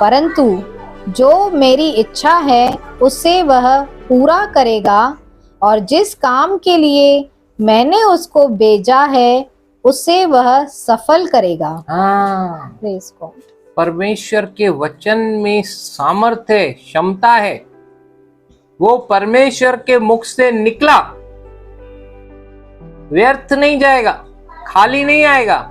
परंतु जो मेरी इच्छा है उसे वह पूरा करेगा, और जिस काम के लिए मैंने उसको भेजा है उसे वह सफल करेगा। हाँ, प्रेज़ गॉड। परमेश्वर के वचन में सामर्थ्य है, क्षमता है। वो परमेश्वर के मुख से निकला, व्यर्थ नहीं जाएगा, खाली नहीं आएगा,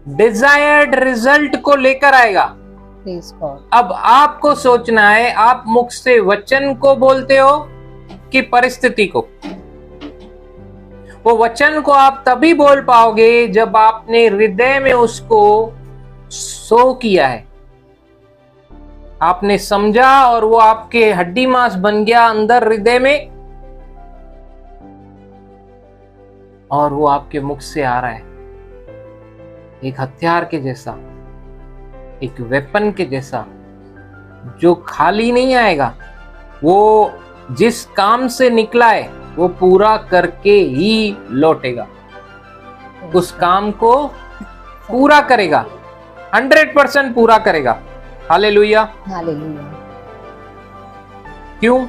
डिजायर्ड रिजल्ट को लेकर आएगा। Praise God. अब आपको सोचना है, आप मुख से वचन को बोलते हो कि परिस्थिति को। वो वचन को आप तभी बोल पाओगे जब आपने हृदय में उसको सो किया है, आपने समझा और वो आपके हड्डी मांस बन गया अंदर हृदय में, और वो आपके मुख से आ रहा है एक हथियार के जैसा, एक वेपन के जैसा, जो खाली नहीं आएगा। वो जिस काम से निकला है वो पूरा करके ही लौटेगा, उस काम को पूरा करेगा, 100% पूरा करेगा। Hallelujah, hallelujah. क्यों?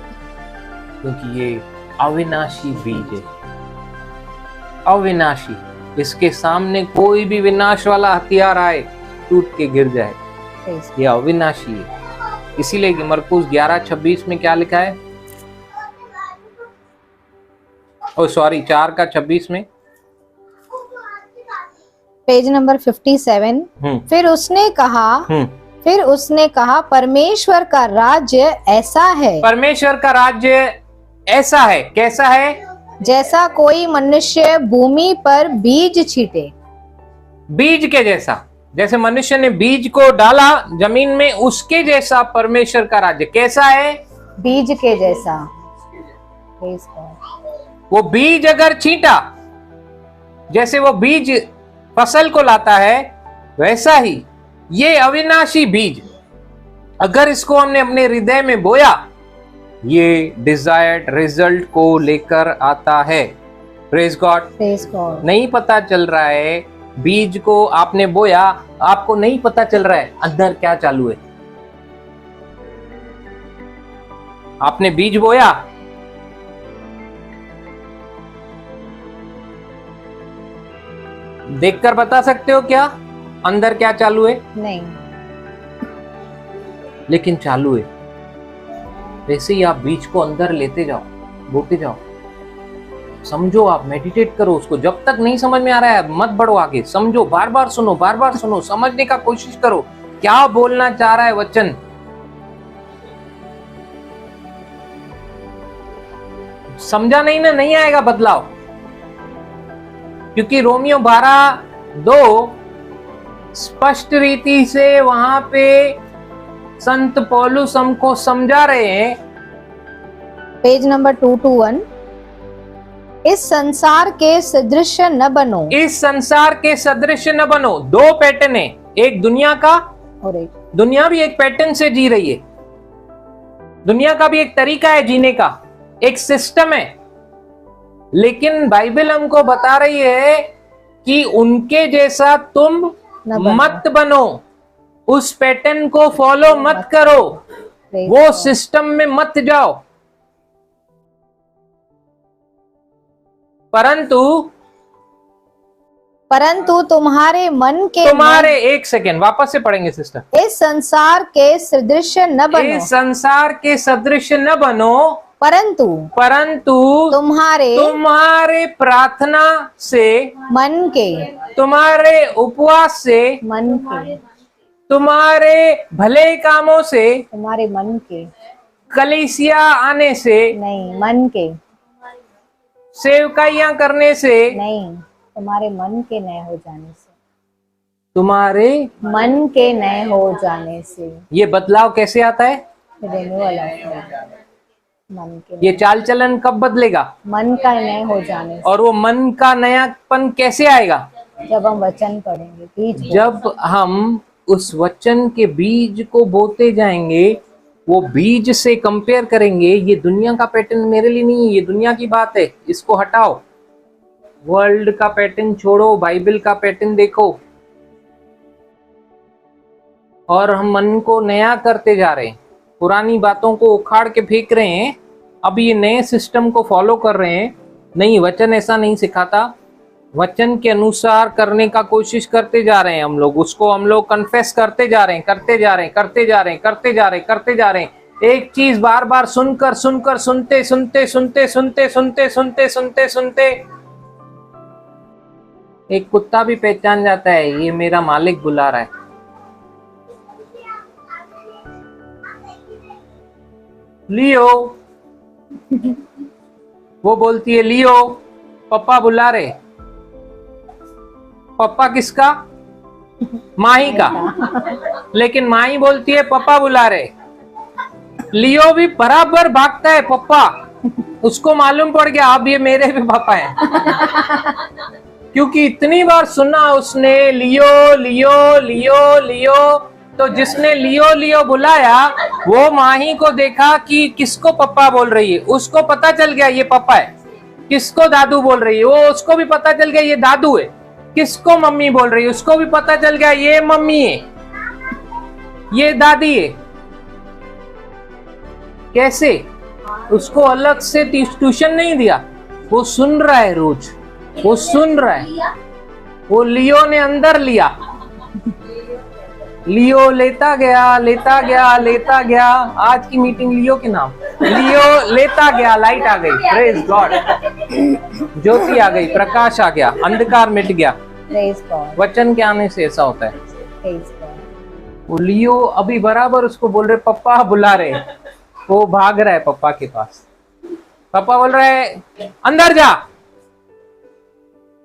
क्योंकि ये अविनाशी बीज है, अविनाशी। इसके सामने कोई भी विनाश वाला हथियार आए टूट के गिर जाए, ये अविनाशी है। इसीलिए कि मरकुस 11:26 में क्या लिखा है? ओ सॉरी, 4:26 में, पेज नंबर 57। फिर उसने कहा परमेश्वर का राज्य ऐसा है, परमेश्वर का राज्य ऐसा है। कैसा है? जैसा कोई मनुष्य भूमि पर बीज छीटे। बीज के जैसा, जैसे मनुष्य ने बीज को डाला जमीन में, उसके जैसा परमेश्वर का राज्य। कैसा है? बीज के जैसा। Praise God. वो बीज अगर छींटा, जैसे वो बीज फसल को लाता है, वैसा ही ये अविनाशी बीज अगर इसको हमने अपने हृदय में बोया, ये डिजायर्ड रिजल्ट को लेकर आता है। Praise God. Praise God. नहीं पता चल रहा है, बीज को आपने बोया, आपको नहीं पता चल रहा है अंदर क्या चालू है। आपने बीज बोया, देखकर बता सकते हो क्या अंदर क्या चालू है? नहीं। लेकिन चालू है। वैसे ही आप बीज को अंदर लेते जाओ, बोते जाओ, समझो, आप मेडिटेट करो उसको। जब तक नहीं समझ में आ रहा है मत बढ़ो आगे, समझो, बार बार सुनो, बार बार सुनो, समझने का कोशिश करो क्या बोलना चाह रहा है वचन। समझा नहीं ना, नहीं आएगा बदलाव। क्योंकि रोमियो 12:2 स्पष्ट रीति से वहां पे संत पौलुस हमको समझा रहे हैं। Page number 221। इस संसार के सदृश न बनो। इस संसार के सदृश न बनो। दो पैटर्न है, एक दुनिया का, और एक दुनिया भी एक पैटर्न से जी रही है, दुनिया का भी एक तरीका है जीने का, एक सिस्टम है। लेकिन बाइबल हमको बता रही है कि उनके जैसा तुम मत बनो, उस पैटर्न को फॉलो मत करो, वो सिस्टम में मत जाओ, परंतु तुम्हारे मन के, तुम्हारे, एक सेकेंड वापस से पढ़ेंगे सिस्टर। इस संसार के सदृश न बनो। इस संसार के सदृश न बनो, परंतु तुम्हारे प्रार्थना से, मन के, तुम्हारे उपवास से, मन के, तुम्हारे भले कामों से, तुम्हारे मन के, कलीसिया आने से नहीं, मन के, सेवकाइयां करने से नहीं, तुम्हारे मन के नए हो जाने से, तुम्हारे मन के नए हो जाने से। ये बदलाव कैसे आता है? रिन्यूअल ऑफ मन के, ये चाल चलन कब बदलेगा? मन का नए हो जाने से। और वो मन का नयापन कैसे आएगा? जब हम वचन पढ़ेंगे, बीज जब हम उस वचन के बीज को बोते जाएंगे, वो बीज से कंपेयर करेंगे, ये दुनिया का पैटर्न मेरे लिए नहीं है, ये दुनिया की बात है, इसको हटाओ, वर्ल्ड का पैटर्न छोड़ो, बाइबल का पैटर्न देखो, और हम मन को नया करते जा रहे हैं, पुरानी बातों को उखाड़ के फेंक रहे हैं, अब ये नए सिस्टम को फॉलो कर रहे हैं। नहीं, वचन ऐसा नहीं सिखाता, वचन के अनुसार करने का कोशिश करते जा रहे हैं हम लोग, उसको हम लोग कन्फेस करते जा रहे हैं, करते जा रहे हैं, करते जा रहे हैं, करते जा रहे हैं, करते जा रहे हैं। एक चीज बार बार सुनकर सुनकर सुनते सुनते सुनते सुनते सुनते सुनते सुनते सुनते एक कुत्ता भी पहचान जाता है, ये मेरा मालिक बुला रहा है। लियो, वो बोलती है लियो, पापा बुला रहे। पापा किसका? माही का। लेकिन माही बोलती है पापा बुला रहे। लियो भी बराबर भागता है पापा, उसको मालूम पड़ गया अब ये मेरे भी पापा हैं। क्योंकि इतनी बार सुना उसने लियो लियो लियो लियो, तो जिसने लियो लियो बुलाया वो माही को देखा कि किसको पप्पा बोल रही है, उसको पता चल गया ये पप्पा है। किसको दादू बोल रही है, वो उसको भी पता चल गया ये दादू है। किसको मम्मी बोल रही है, उसको भी पता चल गया ये मम्मी है, ये दादी है। कैसे? उसको अलग से ट्यूशन नहीं दिया, वो सुन रहा है रोज, वो सुन रहा है। वो लियो ने अंदर लिया, लियो लेता गया लेता गया लेता गया। आज की मीटिंग लियो के नाम, लियो लेता गया, लाइट आ गई, प्रेज गॉड, ज्योति आ गई, प्रकाश आ गया, अंधकार मिट गया। वचन के आने से ऐसा होता है। वो लियो अभी बराबर उसको बोल रहे पप्पा बुला रहे, वो भाग रहा है पप्पा के पास। पापा बोल रहा है अंदर जा।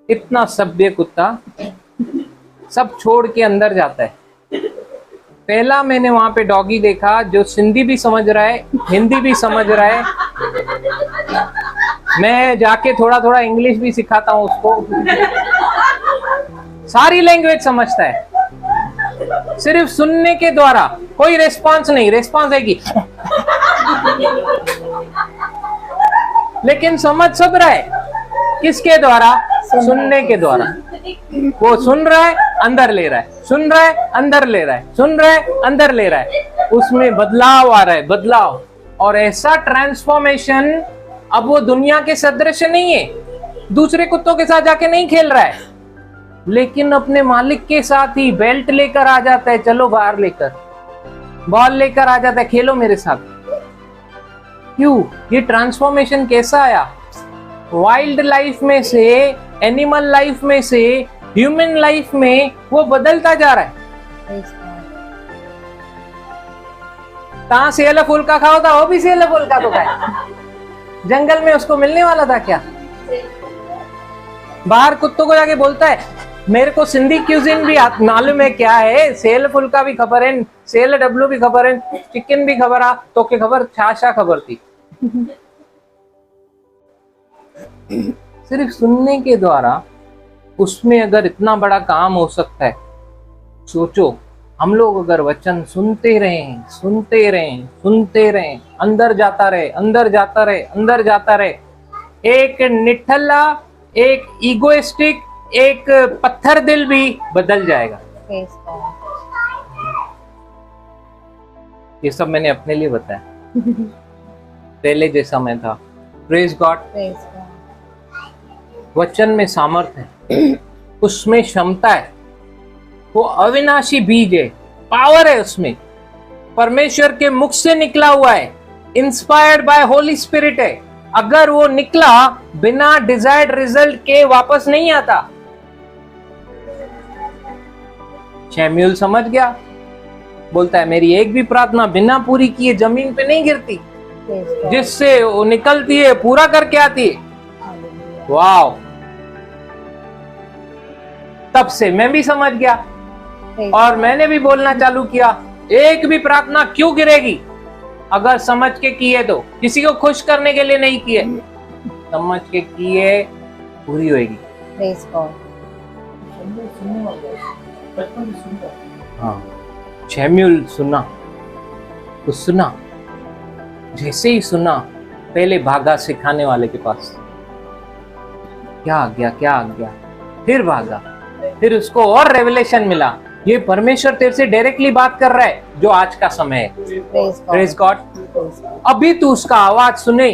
इतना सभ्य कुत्ता सब छोड़ के अंदर जाता है। पहला मैंने वहां पे डॉगी देखा जो सिंधी भी समझ रहा है, हिंदी भी समझ रहा है। मैं जाके थोड़ा थोड़ा इंग्लिश भी सिखाता हूँ उसको, सारी लैंग्वेज समझता है सिर्फ सुनने के द्वारा। कोई रेस्पॉन्स नहीं, रेस्पॉन्स है कि लेकिन समझ सब रहा है। किसके द्वारा? सुनने के द्वारा। वो सुन रहा है, अंदर ले रहा है, सुन रहा है, अंदर ले रहा है, सुन रहा है, अंदर ले रहा है। उसमें बदलाव आ रहा है, बदलाव। और ऐसा ट्रांसफॉर्मेशन, अब वो दुनिया के सदृश नहीं है, दूसरे कुत्तों के साथ जाके नहीं खेल रहा है, लेकिन अपने मालिक के साथ ही बेल्ट लेकर आ जाता है, चलो बाहर लेकर, बॉल लेकर आ जाता है, खेलो मेरे साथ। क्यों? ये ट्रांसफॉर्मेशन कैसा आया? वाइल्ड लाइफ में से, एनिमल लाइफ में से ह्यूमन लाइफ में वो बदलता जा रहा है। कहां सेल फुल्का खाओ था, वो भी सेल फुल्का तो खाए। जंगल में उसको मिलने वाला था क्या? बाहर कुत्तों को जाके बोलता है मेरे को सिंधी क्यूजिन भी मालूम है क्या है, सेल फुल्का भी खबर है, सेल डब्लू भी खबर है, चिकन भी खबर आ, तो के खबर छाछा खबर थी। सिर्फ सुनने के द्वारा उसमें अगर इतना बड़ा काम हो सकता है, सोचो हम लोग अगर वचन सुनते रहें, सुनते रहें, सुनते रहें, अंदर जाता रहे, अंदर जाता रहे, अंदर जाता रहे, एक निठल्ला, एक ईगोइस्टिक, एक पत्थर दिल भी बदल जाएगा। ये सब मैंने अपने लिए बताया। पहले जैसा मैं था। Praise God. वचन में सामर्थ्य है, उसमें क्षमता है, वो अविनाशी बीज है, पावर है उसमें, परमेश्वर के मुख से निकला हुआ है, इंस्पायर्ड बाय होली स्पिरिट है। अगर वो निकला बिना डिजायर्ड रिजल्ट के वापस नहीं आता। शैम्यूल समझ गया, बोलता है मेरी एक भी प्रार्थना बिना पूरी किए जमीन पे नहीं गिरती, जिससे वो निकलती है पूरा करके आती है। वाव! तब से मैं भी समझ गया और मैंने भी बोलना चालू किया, एक भी प्रार्थना क्यों गिरेगी? अगर समझ के किए तो, किसी को खुश करने के लिए नहीं किए, समझ के किए पूरी होगी। हाँ, शैम्यूल सुना तो सुना, जैसे ही सुना पहले भागा सिखाने वाले के पास। क्या आ गया, क्या आ गया, फिर भागा, फिर उसको और रेवलेशन मिला, ये परमेश्वर तेरे से डायरेक्टली बात कर रहा है जो आज का समय है। Praise God. अभी तू उसका आवाज सुने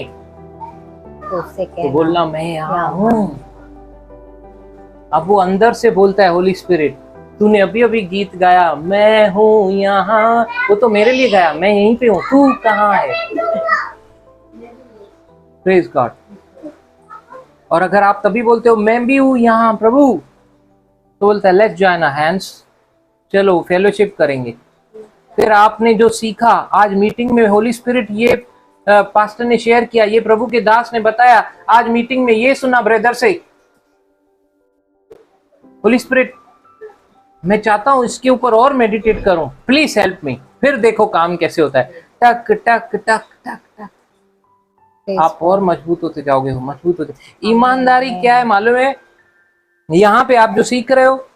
तो बोलना मैं यहाँ हूँ। अब वो अंदर से बोलता है, होली स्पिरिट तूने अभी अभी गीत गाया, मैं हूँ यहाँ, वो तो मेरे लिए गाया, मैं यहीं पे हूँ, तू कहाँ है। Praise God. और अगर आप तभी बोलते हो मैं भी हूँ यहाँ प्रभु, तो बोलता है लेट्स जॉइन हैंड्स, चलो फेलोशिप करेंगे। फिर आपने जो सीखा आज मीटिंग में, होली स्पिरिट ये पास्टर ने शेयर किया, ये प्रभु के दास ने बताया, आज मीटिंग में ये सुना ब्रदर से, होली स्पिरिट मैं चाहता हूं इसके ऊपर और मेडिटेट करूं, प्लीज हेल्प मी। फिर देखो काम कैसे होता है, टक टक टक टक टक, आप और मजबूत होते जाओगे, हो मजबूत होते। ईमानदारी क्या है मालूम है? यहाँ पे आप जो सीख रहे हो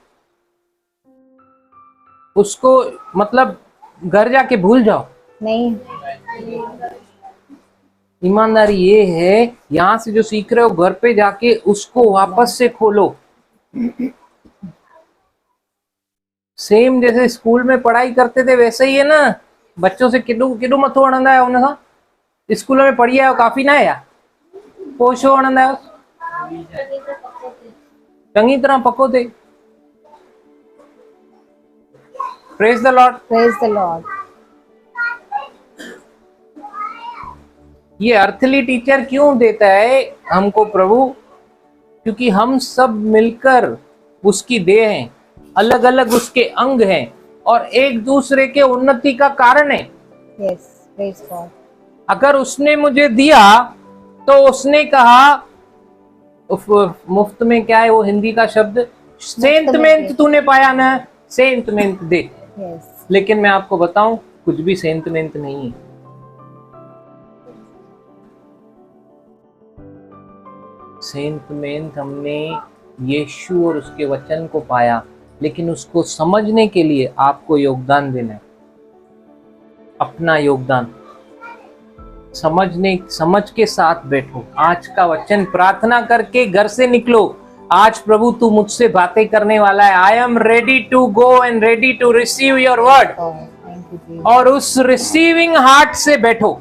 उसको मतलब घर जाके भूल जाओ नहीं। ईमानदारी ये है, यहाँ से जो सीख रहे हो घर पे जाके उसको वापस से खोलो। सेम जैसे स्कूल में पढ़ाई करते थे वैसे ही है ना, बच्चों से किडू किडू मथो वणंदा है उन सां स्कूल में पढ़ी आयो काफ़ी ना है, पोशो वणंदा है चंगी तरह पको थे। Praise the Lord, praise the Lord. ये अर्थली टीचर क्यों देता है हमको प्रभु? क्योंकि हम सब मिलकर उसकी देह हैं, अलग अलग उसके अंग हैं और एक दूसरे के उन्नति का कारण है। Yes, praise God. अगर उसने मुझे दिया तो उसने कहा, मुफ्त में क्या है वो हिंदी का शब्द, सेंतमेंट तूने पाया ना, सेंतमेंट दे। यस। लेकिन मैं आपको बताऊं कुछ भी सेंतमेंट नहीं है। सेंतमेंट हमने यीशु और उसके वचन को पाया, लेकिन उसको समझने के लिए आपको योगदान देना है, अपना योगदान। समझ के साथ बैठो। आज का वचन प्रार्थना करके घर से निकलो, आज प्रभु तू मुझसे बातें करने वाला है। I am ready to go and ready to receive your word. और उस रिसीविंग हार्ट से बैठो,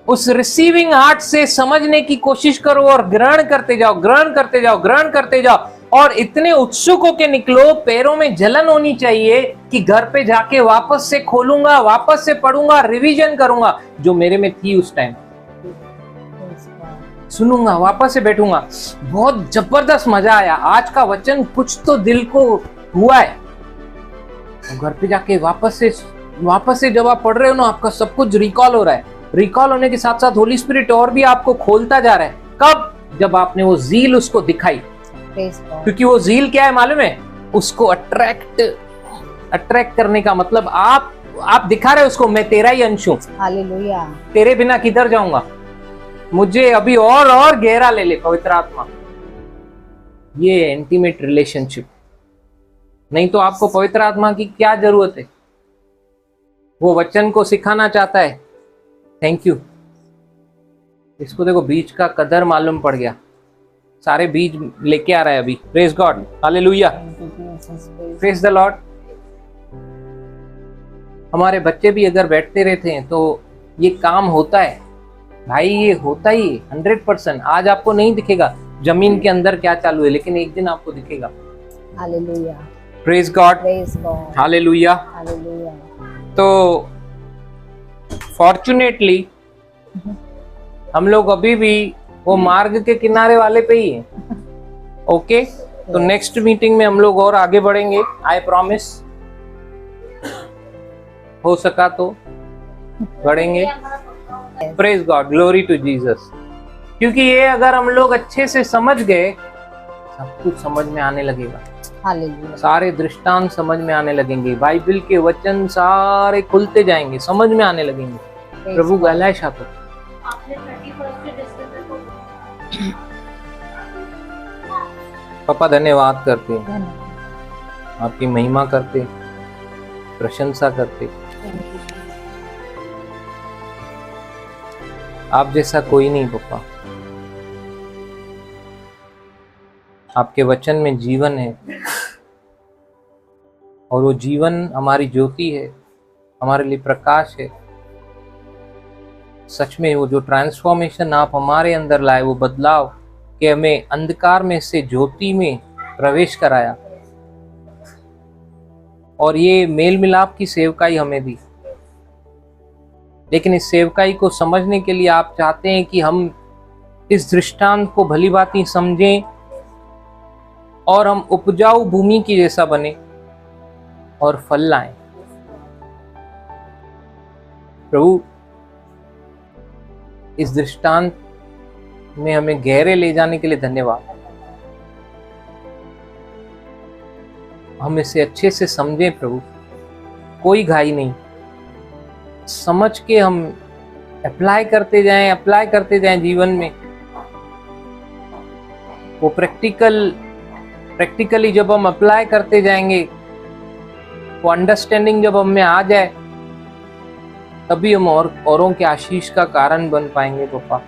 उस रिसीविंग हार्ट से समझने की कोशिश करो और ग्रहण करते जाओ, ग्रहण करते जाओ, ग्रहण करते जाओ। और इतने उत्सुक होके निकलो, पैरों में जलन होनी चाहिए कि घर पे जाके वापस से खोलूंगा, वापस से पढ़ूंगा, रिवीजन करूंगा जो मेरे में थी उस टाइम, सुनूंगा, वापस से बैठूंगा। बहुत जबरदस्त मजा आया आज का वचन, कुछ तो दिल को हुआ है। घर पे जाके वापस से जब आप पढ़ रहे हो ना, आपका सब कुछ रिकॉल हो रहा है। रिकॉल होने के साथ साथ होली स्पिरिट और भी आपको खोलता जा रहा है। कब? जब आपने वो जील उसको दिखाई। क्योंकि वो जील क्या है मालूम है? उसको अट्रैक्ट करने का मतलब आप दिखा रहे हो उसको, मैं तेरा ही अंश हूं, हालेलुया, तेरे बिना किधर जाऊंगा, मुझे अभी और गहरा ले ले पवित्र आत्मा। ये इंटीमेट रिलेशनशिप। नहीं तो आपको पवित्र आत्मा की क्या जरूरत है? वो वचन को सिखाना चाहता है। Thank you. इसको देखो, बीज का कदर मालूम पड़ गया, सारे बीज लेके आ रहा है अभी। Praise God, hallelujah, praise the Lord. हमारे बच्चे भी अगर बैठते रहते हैं तो ये काम होता है भाई, ये होता ही 100%। आज आपको नहीं दिखेगा जमीन के अंदर क्या चालू है, लेकिन एक दिन आपको दिखेगा। Hallelujah, praise God, praise God, hallelujah. Hallelujah. तो फॉर्चुनेटली हम लोग अभी भी वो मार्ग के किनारे वाले पे ही हैं। ओके, तो नेक्स्ट मीटिंग में हम लोग और आगे बढ़ेंगे, आई प्रॉमिस। हो सका तो बढ़ेंगे। Praise God, glory to Jesus. क्योंकि ये अगर हम लोग अच्छे से समझ गए, सब कुछ समझ में आने लगेगा। हालेलुया, सारे दृष्टांत समझ में आने लगेंगे, बाइबल के वचन सारे खुलते जाएंगे, समझ में आने लगेंगे। प्रभु गलाय छापो। आपने 31 दिसंबर को पापा धन्यवाद करते हैं, आपकी महिमा करते हैं। प्रशंसा करते। आप जैसा कोई नहीं पप्पा। आपके वचन में जीवन है और वो जीवन हमारी ज्योति है, हमारे लिए प्रकाश है। सच में वो जो ट्रांसफॉर्मेशन आप हमारे अंदर लाए, वो बदलाव कि हमें अंधकार में से ज्योति में प्रवेश कराया और ये मेल मिलाप की सेवकाई हमें दी। लेकिन इस सेवकाई को समझने के लिए आप चाहते हैं कि हम इस दृष्टांत को भली भांति समझें और हम उपजाऊ भूमि की जैसा बने और फल लाएं। प्रभु, इस दृष्टांत में हमें गहरे ले जाने के लिए धन्यवाद। हम इसे अच्छे से समझें प्रभु, कोई घाई नहीं, समझ के हम अप्लाई करते जाएं जीवन में। वो प्रैक्टिकली जब हम अप्लाई करते जाएंगे, वो अंडरस्टैंडिंग जब हम में आ जाए, तभी हम औरों के आशीष का कारण बन पाएंगे पापा।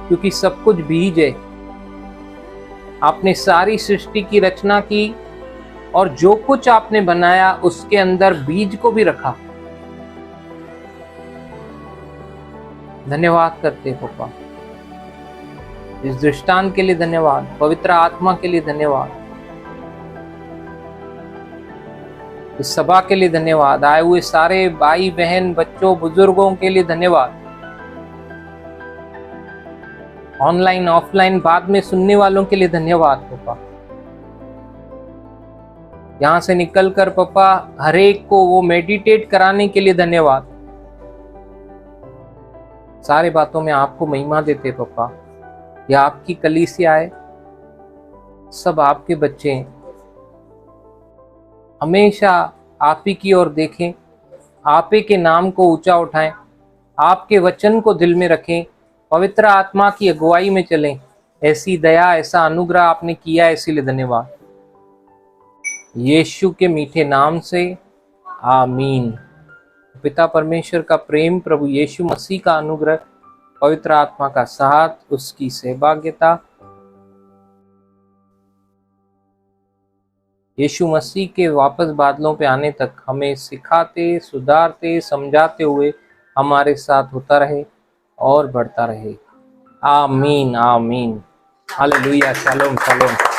क्योंकि सब कुछ बीज है। आपने सारी सृष्टि की रचना की और जो कुछ आपने बनाया उसके अंदर बीज को भी रखा। धन्यवाद करते पापा, इस दृष्टांत के लिए धन्यवाद, पवित्र आत्मा के लिए धन्यवाद, इस सभा के लिए धन्यवाद, आए हुए सारे भाई बहन बच्चों बुजुर्गों के लिए धन्यवाद, ऑनलाइन ऑफलाइन बाद में सुनने वालों के लिए धन्यवाद पापा। यहां से निकलकर पापा हर एक को वो मेडिटेट कराने के लिए धन्यवाद। सारे बातों में आपको महिमा देते पापा। यह आपकी कलीसिया है, सब आपके बच्चे हैं। हमेशा आप ही की ओर देखें, आप ही के नाम को ऊंचा उठाएं, आपके वचन को दिल में रखें, पवित्र आत्मा की अगुवाई में चलें। ऐसी दया, ऐसा अनुग्रह आपने किया है, इसीलिए धन्यवाद। यीशु के मीठे नाम से आमीन। पिता परमेश्वर का प्रेम, प्रभु यीशु मसीह का अनुग्रह, पवित्र आत्मा का साथ, उसकी सहभागिता, यीशु मसीह के वापस बादलों पे आने तक हमें सिखाते, सुधारते, समझाते हुए हमारे साथ होता रहे और बढ़ता रहे। आमीन आमीन। हालेलुया। Shalom shalom.